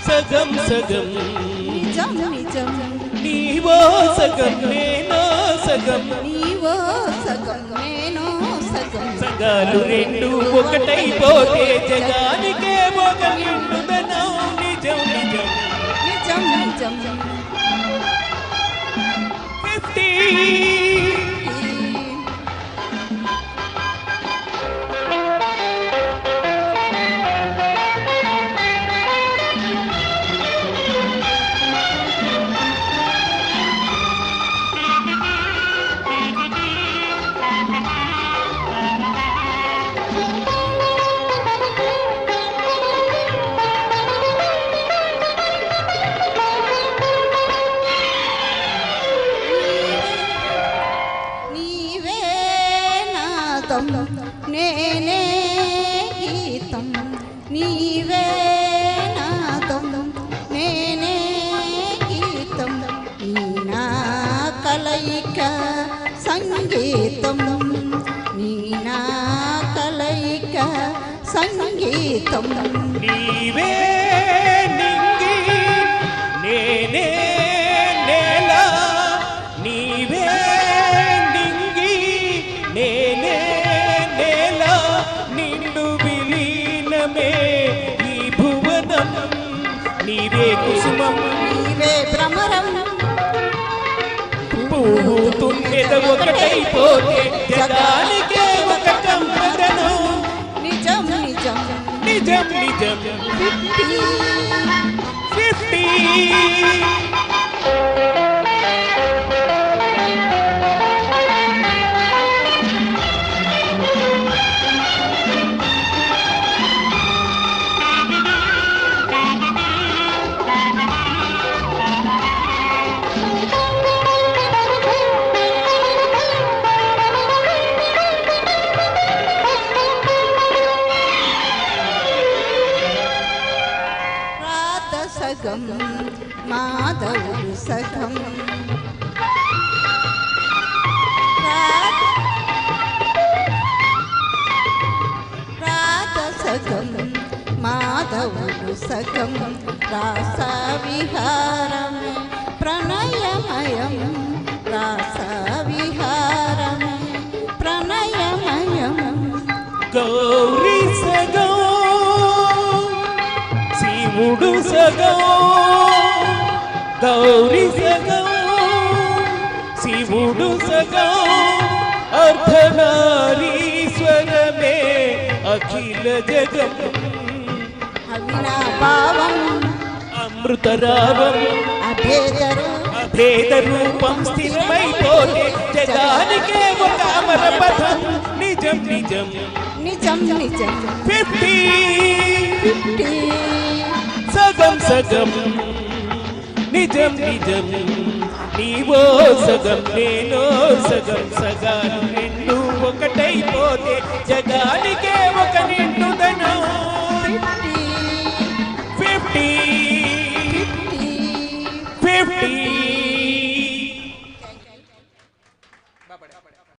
సగం సగం నిజం నిజం నీవో సగం నేనో సగం నీవో సగం నేను సగం సగాలు రెండు ఒకటైపోతే జగానికే ఒక నిండుదనం నిజం నిజం నిజం నిజం 50 నేనే గీతం నీవే నాదం నేనే గీతం నీనా కలయిక సంగీతం నీనా కలయిక సంగీతం నీవే నింగి నేనే నేల నీవే నింగి నేనే ఈ భువనం నీవే కుసుమం నీవే భ్రమరం పువ్వు తుంగెద ఒకటైపోతే జగానికే ఒక కంపదనం నిజం నిజం నిజం నిజం 50 సగం మాధవుడు సగం రాధ సగం మాధవుడు సగం రాస విహారమే ప్రణయమయం రాస విహారమే ప్రణయమయం గౌరీ సగం శివుడు సగం గౌరీ సగం శివుడు సగం అర్ధనారీశ్వరమే అఖిల జగం అవినాభావం అమృతరావం అభేద రూపం స్థిరమైపోతే జగానికే ఒక అమర పథం నిజం నిజం నిజం నిజం 50 సగం సగం నిజం నిజం నీవో సగం నేనో సగం సగాలు రెండు ఒకటైపోతే జగానికే